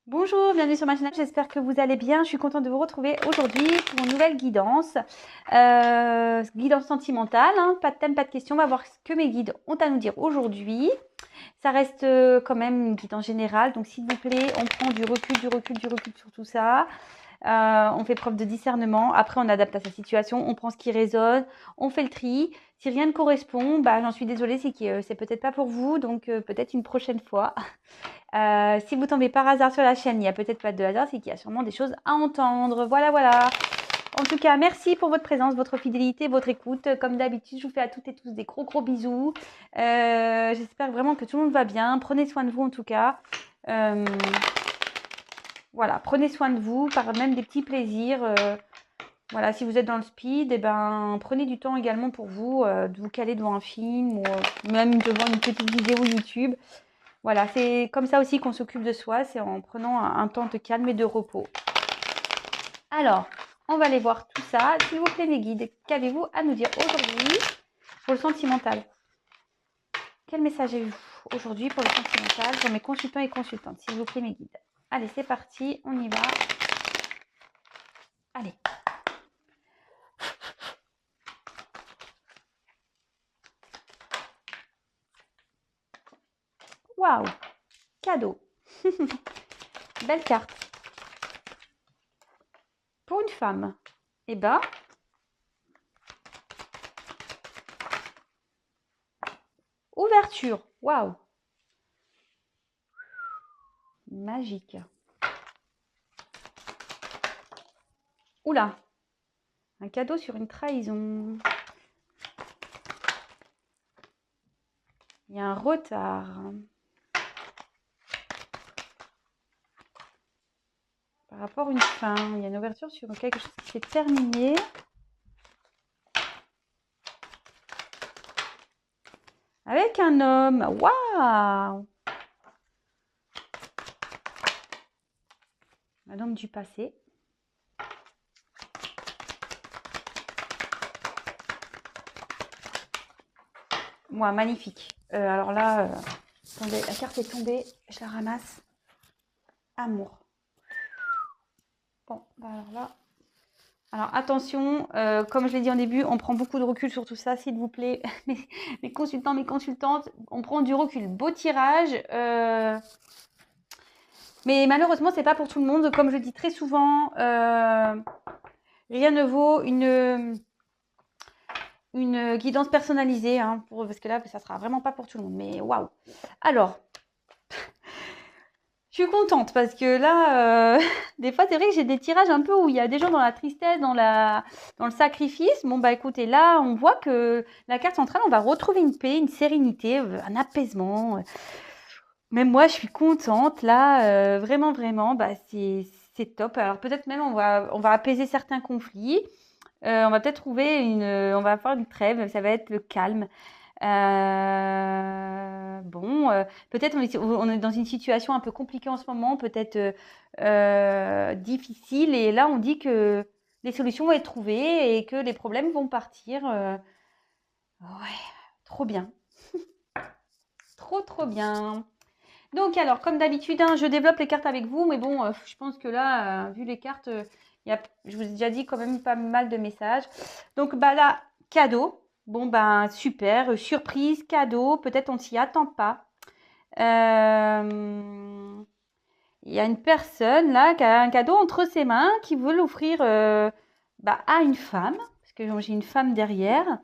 Bonjour, bienvenue sur ma chaîne, j'espère que vous allez bien. Je suis contente de vous retrouver aujourd'hui pour une nouvelle guidance. Guidance sentimentale, hein, pas de thème, pas de question. On va voir ce que mes guides ont à nous dire aujourd'hui. Ça reste quand même une guidance générale, donc s'il vous plaît, on prend du recul sur tout ça. On fait preuve de discernement. Après, on adapte à sa situation, on prend ce qui résonne, on fait le tri. Si rien ne correspond, bah, j'en suis désolée, c'est que c'est peut-être pas pour vous, donc peut-être une prochaine fois. Si vous tombez par hasard sur la chaîne, il n'y a peut-être pas de hasard, c'est qu'il y a sûrement des choses à entendre. Voilà, voilà. En tout cas, merci pour votre présence, votre fidélité, votre écoute. Comme d'habitude, je vous fais à toutes et tous des gros bisous. J'espère vraiment que tout le monde va bien. Prenez soin de vous en tout cas. Voilà, prenez soin de vous par même des petits plaisirs. Voilà, si vous êtes dans le speed, eh ben, prenez du temps également pour vous, de vous caler devant un film ou même devant une petite vidéo YouTube. Voilà, c'est comme ça aussi qu'on s'occupe de soi, c'est en prenant un temps de calme et de repos. Alors, on va aller voir tout ça. S'il vous plaît, mes guides, qu'avez-vous à nous dire aujourd'hui pour le sentimental? Quel message avez-vous aujourd'hui pour le sentimental, pour mes consultants et consultantes? S'il vous plaît, mes guides. Allez, c'est parti, on y va. Allez. Waouh, cadeau. Belle carte. Pour une femme, eh ben, ouverture. Waouh. Magique. Oula, un cadeau sur une trahison. Il y a un retard. Par rapport à une fin, il y a une ouverture sur quelque chose qui s'est terminé. Avec un homme. Waouh! Un homme du passé. Moi, magnifique. Alors là, attendez, la carte est tombée. Je la ramasse. Amour. Bon, bah alors là. Alors attention, comme je l'ai dit en début, on prend beaucoup de recul sur tout ça, s'il vous plaît. Mes consultants, mes consultantes, on prend du recul. Beau tirage. Mais malheureusement, c'est pas pour tout le monde. Comme je dis très souvent, rien ne vaut une guidance personnalisée, hein, parce que là, ça sera vraiment pas pour tout le monde. Mais waouh! Alors, je suis contente parce que là, des fois, c'est vrai que j'ai des tirages un peu où il y a des gens dans la tristesse, dans le sacrifice. Bon, bah écoutez, là, on voit que la carte centrale, on va retrouver une paix, une sérénité, un apaisement. Même moi, je suis contente. Là, vraiment, bah, c'est top. Alors peut-être même on va apaiser certains conflits. On va peut-être trouver on va faire une trêve. Ça va être le calme. Bon, peut-être on est dans une situation un peu compliquée en ce moment, peut-être difficile. Et là, on dit que les solutions vont être trouvées et que les problèmes vont partir. Ouais, trop bien. Trop bien. Donc alors, comme d'habitude, hein, je développe les cartes avec vous, mais bon, je pense que là, vu les cartes, je vous ai déjà dit quand même pas mal de messages. Donc bah là, cadeau. Bon ben super, surprise, cadeau, peut-être on s'y attend pas. Il y a une personne là qui a un cadeau entre ses mains, qui veut l'offrir bah, à une femme, parce que j'ai une femme derrière.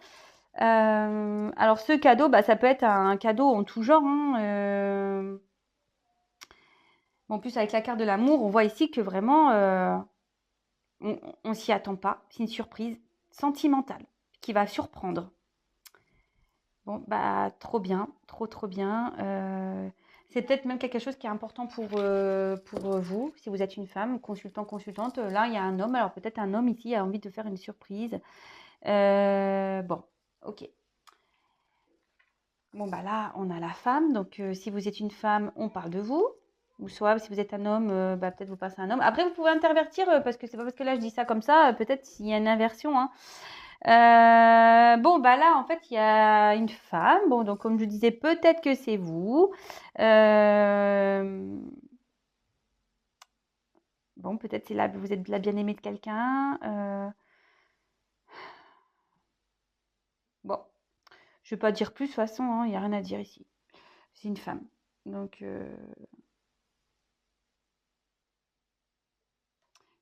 Alors ce cadeau, bah, ça peut être un cadeau en tout genre, hein. En plus, avec la carte de l'amour, on voit ici que vraiment, on s'y attend pas. C'est une surprise sentimentale qui va surprendre. Bon, bah, trop bien, trop bien. C'est peut-être même quelque chose qui est important pour vous, si vous êtes une femme, consultant, consultante. Là, il y a un homme. Alors, peut-être un homme ici a envie de faire une surprise. Bon, ok. Bon, bah là, on a la femme. Donc, si vous êtes une femme, on parle de vous. Ou soit, si vous êtes un homme, bah, peut-être vous passez à un homme. Après, vous pouvez intervertir, parce que c'est pas parce que là, je dis ça comme ça. Peut-être s'il y a une inversion, hein. Bon, bah là, en fait, il y a une femme. Bon, donc, comme je disais, peut-être que c'est vous. Bon, peut-être c'est là, vous êtes la bien-aimée de quelqu'un. Bon, je ne vais pas dire plus, de toute façon, hein, il n'y a rien à dire ici. C'est une femme. Donc,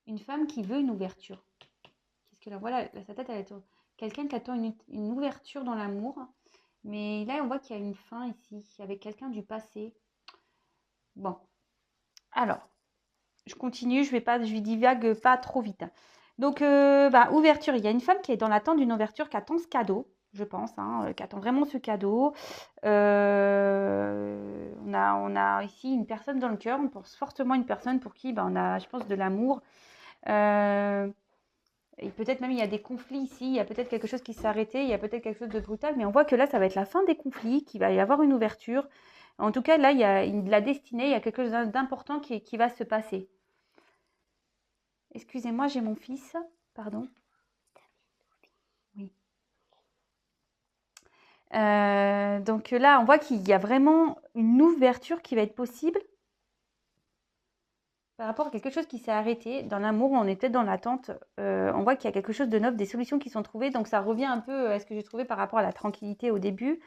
une femme qui veut une ouverture. Qu'est-ce que là, voilà, sa tête, elle est quelqu'un qui attend une ouverture dans l'amour. Mais là, on voit qu'il y a une fin ici, avec quelqu'un du passé. Bon, alors, je continue, je lui divague pas trop vite. Donc, ouverture, il y a une femme qui est dans l'attente d'une ouverture, qui attend ce cadeau, je pense, hein, qui attend vraiment ce cadeau. On a ici une personne dans le cœur, on pense fortement à une personne pour qui on a, je pense, de l'amour. Et peut-être même il y a des conflits ici, il y a peut-être quelque chose qui s'est arrêté, il y a peut-être quelque chose de brutal, mais on voit que là, ça va être la fin des conflits, qu'il va y avoir une ouverture. En tout cas, là, il y a de la destinée, il y a quelque chose d'important qui va se passer. Excusez-moi, j'ai mon fils. Pardon. Oui. Donc là, on voit qu'il y a vraiment une ouverture qui va être possible par rapport à quelque chose qui s'est arrêté. Dans l'amour, on est peut-être dans l'attente. On voit qu'il y a quelque chose de neuf, des solutions qui sont trouvées. Donc ça revient un peu à ce que j'ai trouvé par rapport à la tranquillité au début.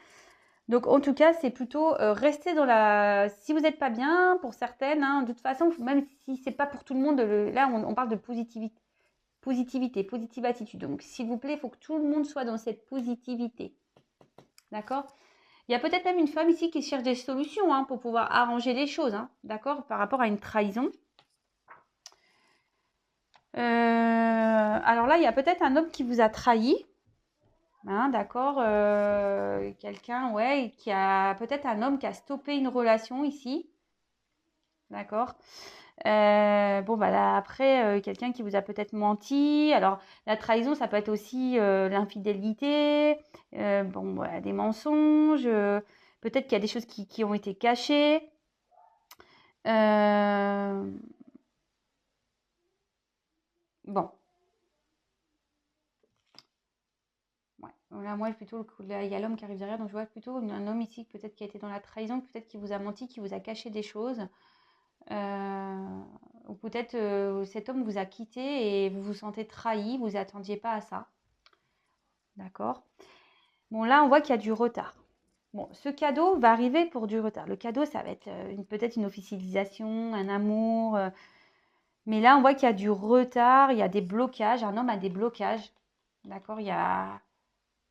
Donc en tout cas, c'est plutôt rester dans la... Si vous n'êtes pas bien, pour certaines, hein, de toute façon, même si c'est pas pour tout le monde, là on parle de positive attitude. Donc s'il vous plaît, il faut que tout le monde soit dans cette positivité. D'accord? Il y a peut-être même une femme ici qui cherche des solutions hein, pour pouvoir arranger les choses, hein, d'accord? Par rapport à une trahison. Alors là, il y a peut-être un homme qui vous a trahi. Hein, d'accord, quelqu'un, ouais, qui a peut-être un homme qui a stoppé une relation ici, d'accord. Bon, bah là, après, quelqu'un qui vous a peut-être menti. Alors, la trahison, ça peut être aussi l'infidélité, bon, voilà, des mensonges. Peut-être qu'il y a des choses qui ont été cachées. Bon, ouais. Là, moi, plutôt, là, il y a l'homme qui arrive derrière, donc je vois plutôt un homme ici, peut-être qui a été dans la trahison, peut-être qui vous a menti, qui vous a caché des choses. Ou peut-être cet homme vous a quitté et vous vous sentez trahi, vous attendiez pas à ça. D'accord. Bon, là, on voit qu'il y a du retard. Bon, ce cadeau va arriver pour du retard. Le cadeau, ça va être peut-être une officialisation, un amour. Mais là, on voit qu'il y a du retard, il y a des blocages. Un homme a des blocages. D'accord. Il y a...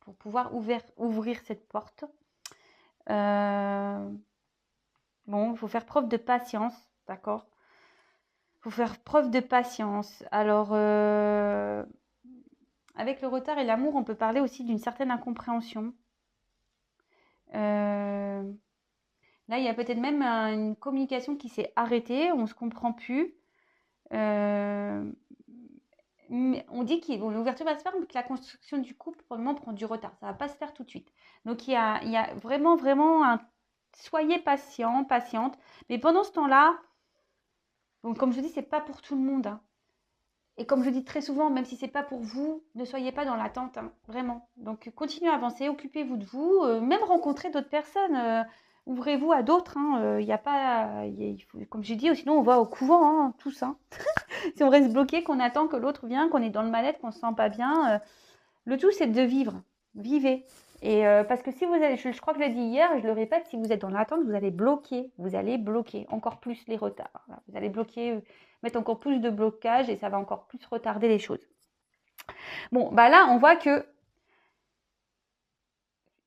Pour pouvoir ouvrir cette porte. Bon, il faut faire preuve de patience. D'accord. Il faut faire preuve de patience. Alors, avec le retard et l'amour, on peut parler aussi d'une certaine incompréhension. Là, il y a peut-être même une communication qui s'est arrêtée, on ne se comprend plus. On dit que l'ouverture va se faire, mais que la construction du couple, probablement, prend du retard. Ça ne va pas se faire tout de suite. Donc, il y a vraiment, vraiment un... Soyez patient, patiente. Mais pendant ce temps-là, donc, comme je dis, c'est pas pour tout le monde. Hein. Et comme je dis très souvent, même si c'est pas pour vous, ne soyez pas dans l'attente, hein, vraiment. Donc continuez à avancer, occupez-vous de vous, même rencontrer d'autres personnes, ouvrez-vous à d'autres. Il n'y a pas, comme j'ai dit, sinon on va au couvent, hein, tous. Hein. Si on reste bloqué, qu'on attend que l'autre vienne, qu'on est dans le mal-être, qu'on se sent pas bien, le tout c'est de vivre, vivez. Et parce que si vous allez, je crois que je l'ai dit hier, et je le répète, si vous êtes dans l'attente, vous allez bloquer encore plus les retards. Voilà. Vous allez bloquer, mettre encore plus de blocage et ça va encore plus retarder les choses. Bon, bah là, on voit que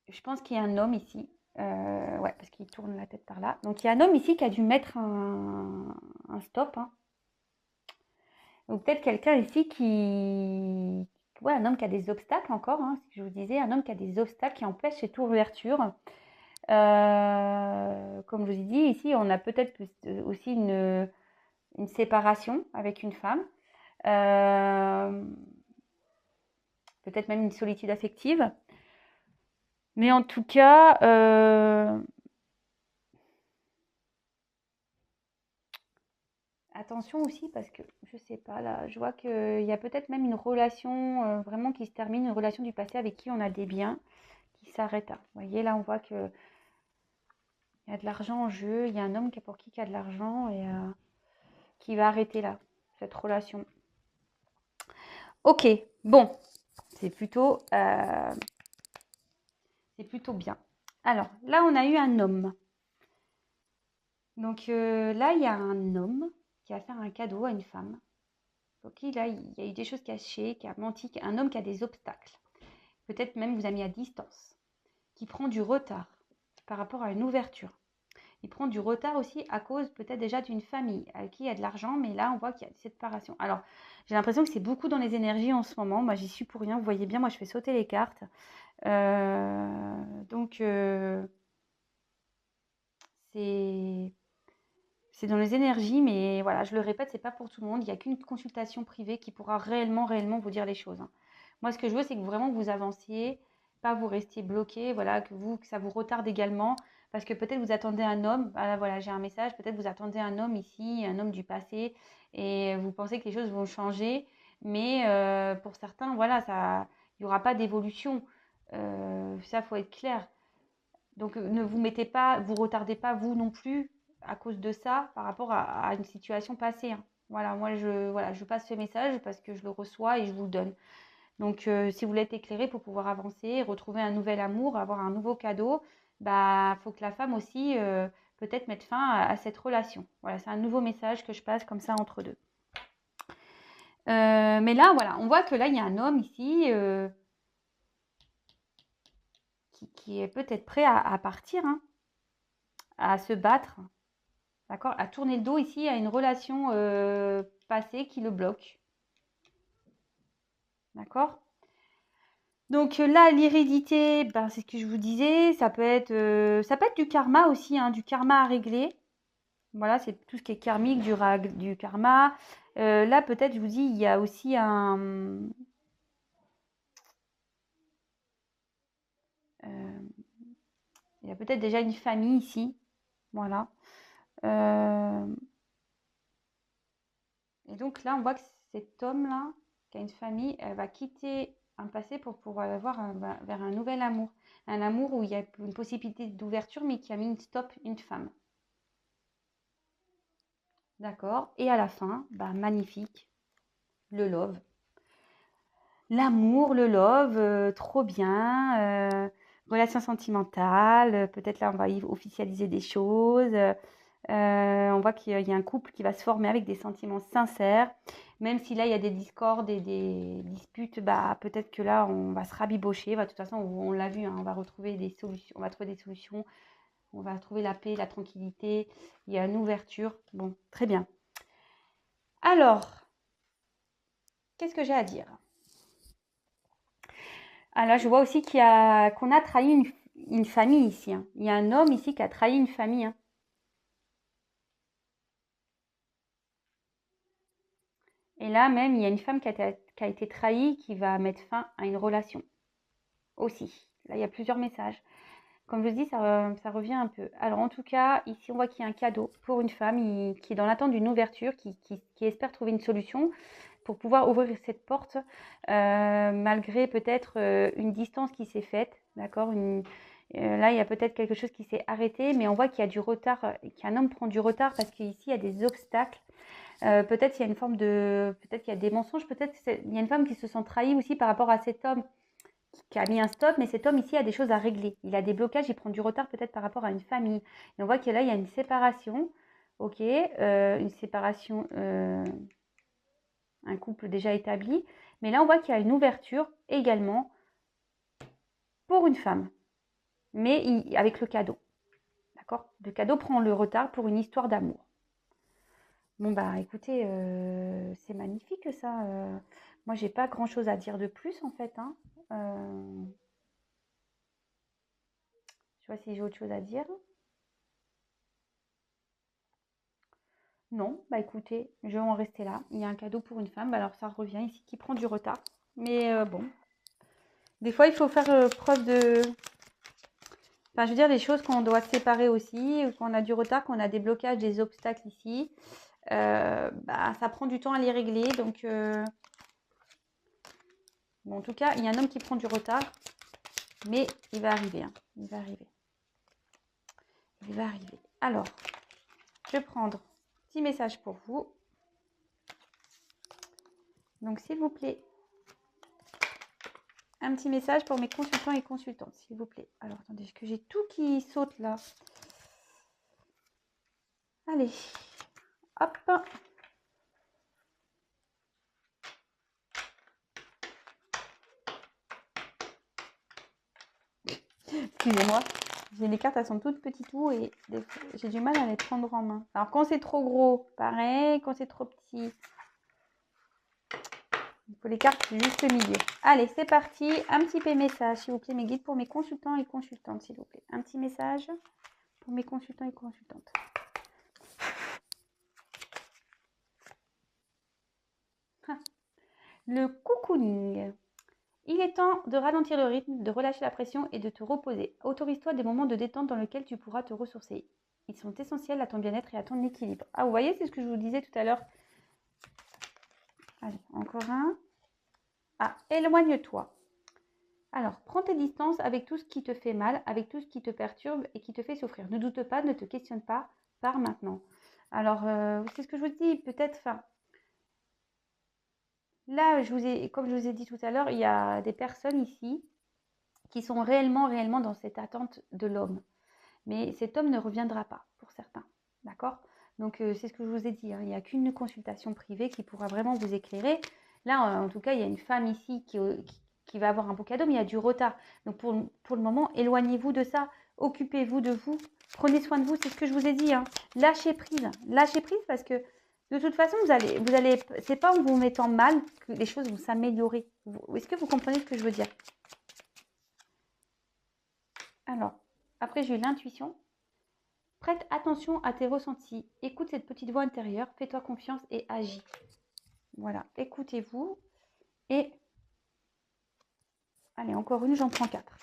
je pense qu'il y a un homme ici. Ouais, parce qu'il tourne la tête par là. Donc il y a un homme ici qui a dû mettre un stop. Hein. Ou peut-être quelqu'un ici qui... Ouais, un homme qui a des obstacles encore, hein, ce que je vous disais, un homme qui a des obstacles qui empêchent cette ouverture. Comme je vous ai dit, ici, on a peut-être aussi une séparation avec une femme. Peut-être même une solitude affective. Mais en tout cas, attention aussi parce que, je sais pas, là, je vois qu'il y a peut-être même une relation vraiment qui se termine, une relation du passé avec qui on a des biens qui s'arrête là. Vous voyez, là, on voit qu'il y a de l'argent en jeu, il y a un homme pour qui il y a de l'argent et qui va arrêter là. cette relation. Ok, bon, c'est plutôt bien. Alors, là, on a eu un homme. Donc là, il y a un homme qui a fait un cadeau à une femme. Ok, là, il y a eu des choses cachées, qui a menti, un homme qui a des obstacles. Peut-être même vous a mis à distance, qui prend du retard par rapport à une ouverture. Il prend du retard aussi à cause peut-être déjà d'une famille avec qui il y a de l'argent, mais là, on voit qu'il y a cette séparation. Alors, j'ai l'impression que c'est beaucoup dans les énergies en ce moment. Moi, j'y suis pour rien. Vous voyez bien, moi, je fais sauter les cartes. Donc, c'est dans les énergies, mais voilà, je le répète, c'est pas pour tout le monde. Il n'y a qu'une consultation privée qui pourra réellement vous dire les choses. Moi, ce que je veux, c'est que vraiment vous avanciez, pas vous restiez bloqué, voilà, que ça vous retarde également, parce que peut-être vous attendez un homme. Voilà, j'ai un message. Peut-être vous attendez un homme ici, un homme du passé, et vous pensez que les choses vont changer, mais pour certains, voilà, il n'y aura pas d'évolution. Ça, faut être clair. Donc, ne vous mettez pas, vous retardez pas vous non plus à cause de ça par rapport à une situation passée. Voilà, moi, je passe ce message parce que je le reçois et je vous le donne. Donc, si vous voulez être éclairé pour pouvoir avancer, retrouver un nouvel amour, avoir un nouveau cadeau, bah, faut que la femme aussi, peut-être mette fin à cette relation. Voilà, c'est un nouveau message que je passe comme ça entre deux. Mais là, voilà, on voit que là, il y a un homme ici qui est peut-être prêt à partir, à se battre. D'accord? À tourner le dos ici à une relation passée qui le bloque. D'accord? Donc là, l'hérédité, ben, c'est ce que je vous disais, ça peut être du karma aussi, du karma à régler. Voilà, c'est tout ce qui est karmique, du karma. Là, peut-être, je vous dis, il y a aussi il y a peut-être déjà une famille ici. Voilà. Et donc là, on voit que cet homme-là, qui a une famille, elle va quitter un passé pour pouvoir avoir vers un nouvel amour. Un amour où il y a une possibilité d'ouverture, mais qui a mis une stop, une femme. D'accord? Et à la fin, bah, magnifique, le love. L'amour, le love, trop bien. Relation sentimentale, peut-être là, on va officialiser des choses. On voit qu'il y a un couple qui va se former avec des sentiments sincères. Même si là, il y a des discordes et des disputes, bah, peut-être que là, on va se rabibocher. Bah, de toute façon, on l'a vu, on va retrouver des solutions. On va trouver des solutions. On va trouver la paix, la tranquillité. Il y a une ouverture. Bon, très bien. Alors, qu'est-ce que j'ai à dire? Ah là, je vois aussi qu'on a trahi une famille ici. Il y a un homme ici qui a trahi une famille. Et là même, il y a une femme qui a été trahie, qui va mettre fin à une relation aussi. Là, il y a plusieurs messages. Comme je dis, ça revient un peu. Alors en tout cas, ici, on voit qu'il y a un cadeau pour une femme qui est dans l'attente d'une ouverture, qui espère trouver une solution pour pouvoir ouvrir cette porte, malgré peut-être une distance qui s'est faite. D'accord? Là, il y a peut-être quelque chose qui s'est arrêté, mais on voit qu'il y a du retard, qu'un homme prend du retard parce qu'ici, il y a des obstacles. Peut-être il y a une forme peut-être qu'il y a des mensonges, peut-être il y a une femme qui se sent trahie aussi par rapport à cet homme qui a mis un stop, mais cet homme ici a des choses à régler. Il a des blocages, il prend du retard peut-être par rapport à une famille. Et on voit que là, il y a une séparation, ok, une séparation, un couple déjà établi. Mais là, on voit qu'il y a une ouverture également pour une femme, mais avec le cadeau. D'accord? Le cadeau prend le retard pour une histoire d'amour. Bon, bah écoutez, c'est magnifique ça. Moi, j'ai pas grand-chose à dire de plus en fait. Je vois si j'ai autre chose à dire. Non, bah écoutez, je vais en rester là. Il y a un cadeau pour une femme. Bah, alors ça revient ici qui prend du retard. Mais bon, des fois, il faut faire preuve de... Enfin, je veux dire, des choses qu'on doit séparer aussi, qu'on a du retard, qu'on a des blocages, des obstacles ici. Bah, ça prend du temps à les régler. Donc, bon, en tout cas, il y a un homme qui prend du retard. Mais il va arriver. Il va arriver. Il va arriver. Alors, je vais prendre un petit message pour vous. Donc, s'il vous plaît, un petit message pour mes consultants et consultantes, s'il vous plaît. Alors, attendez, que j'ai tout qui saute là. Allez, hop. Excusez-moi, les cartes, elles sont toutes petites et j'ai du mal à les prendre en main. Alors, quand c'est trop gros, pareil. Quand c'est trop petit, il faut les cartes juste au milieu. Allez, c'est parti. Un petit message, s'il vous plaît, mes guides pour mes consultants et consultantes, s'il vous plaît. Un petit message pour mes consultants et consultantes. Le cocooning. Il est temps de ralentir le rythme, de relâcher la pression et de te reposer. Autorise-toi des moments de détente dans lesquels tu pourras te ressourcer. Ils sont essentiels à ton bien-être et à ton équilibre. Ah, vous voyez, c'est ce que je vous disais tout à l'heure. Allez, encore un. Ah, éloigne-toi. Alors, prends tes distances avec tout ce qui te fait mal, avec tout ce qui te perturbe et qui te fait souffrir. Ne doute pas, ne te questionne pas, pars maintenant. Alors, c'est ce que je vous dis, peut-être, là, comme je vous ai dit tout à l'heure, il y a des personnes ici qui sont réellement dans cette attente de l'homme. Mais cet homme ne reviendra pas, pour certains. D'accord? Donc, c'est ce que je vous ai dit. Hein. Il n'y a qu'une consultation privée qui pourra vraiment vous éclairer. Là, en tout cas, il y a une femme ici qui va avoir un beau cadeau, mais il y a du retard. Donc, pour le moment, éloignez-vous de ça. Occupez-vous de vous. Prenez soin de vous. C'est ce que je vous ai dit. Hein. Lâchez prise. Lâchez prise parce que de toute façon, c'est pas en vous mettant mal que les choses vont s'améliorer. Est-ce que vous comprenez ce que je veux dire? Alors, après, j'ai eu l'intuition. Prête attention à tes ressentis. Écoute cette petite voix intérieure. Fais-toi confiance et agis. Voilà, écoutez-vous. Et, allez, encore une, j'en prends 4.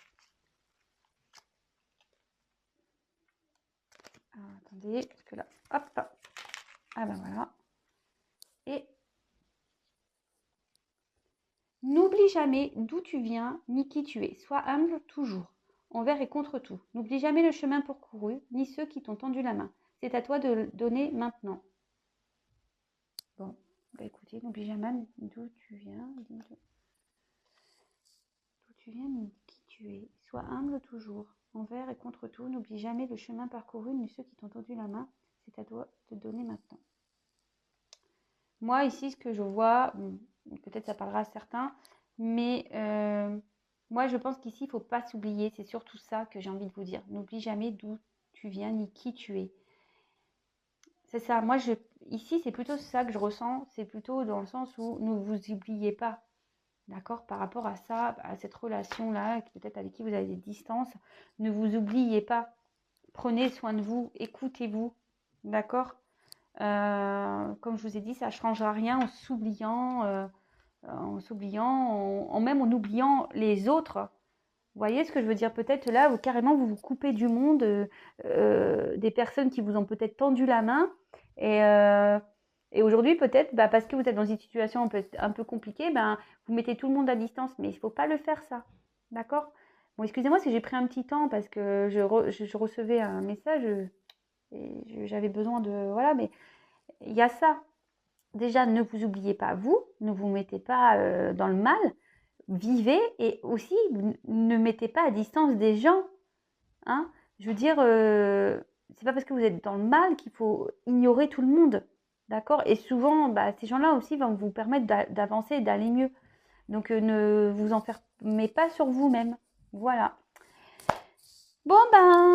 Alors, attendez, parce que là, hop. Ah ben voilà. Et n'oublie jamais d'où tu viens ni qui tu es. Sois humble toujours, envers et contre tout. N'oublie jamais le chemin parcouru, ni ceux qui t'ont tendu la main. C'est à toi de le donner maintenant. Bon, bah écoutez, n'oublie jamais d'où tu viens, ni qui tu es. Sois humble toujours, envers et contre tout. N'oublie jamais le chemin parcouru, ni ceux qui t'ont tendu la main. C'est à toi de donner maintenant. Moi, ici, ce que je vois, peut-être ça parlera à certains, mais moi, je pense qu'ici, il ne faut pas s'oublier. C'est surtout ça que j'ai envie de vous dire. N'oublie jamais d'où tu viens ni qui tu es. C'est ça. Moi, ici, c'est plutôt ça que je ressens. C'est plutôt dans le sens où ne vous oubliez pas. D'accord? Par rapport à ça, à cette relation-là, peut-être avec qui vous avez des distances, ne vous oubliez pas. Prenez soin de vous, écoutez-vous. D'accord? Comme je vous ai dit, ça ne changera rien en s'oubliant, même en oubliant les autres. Vous voyez ce que je veux dire? Peut-être là, carrément, vous vous coupez du monde, des personnes qui vous ont peut-être tendu la main. Et aujourd'hui, peut-être, parce que vous êtes dans une situation un peu compliquée, vous mettez tout le monde à distance. Mais il ne faut pas le faire, ça. D'accord? Bon, excusez-moi si j'ai pris un petit temps parce que je recevais un message et j'avais besoin de... Voilà, mais il y a ça. Déjà, ne vous oubliez pas vous, ne vous mettez pas dans le mal, vivez et aussi ne mettez pas à distance des gens. Hein. Je veux dire, c'est pas parce que vous êtes dans le mal qu'il faut ignorer tout le monde. D'accord? Et souvent, ces gens-là aussi vont vous permettre d'avancer et d'aller mieux. Donc, ne vous enfermez pas sur vous-même. Voilà. Bon,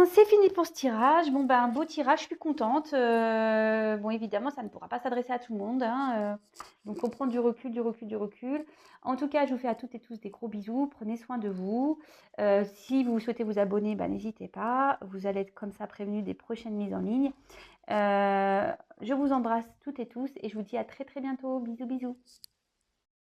c'est fini pour ce tirage. Bon, beau tirage, je suis contente. Bon, évidemment, ça ne pourra pas s'adresser à tout le monde. Hein, donc, on prend du recul, du recul, du recul. En tout cas, je vous fais à toutes et tous des gros bisous. Prenez soin de vous. Si vous souhaitez vous abonner, n'hésitez pas. Vous allez être comme ça prévenus des prochaines mises en ligne. Je vous embrasse toutes et tous et je vous dis à très, très bientôt. Bisous, bisous.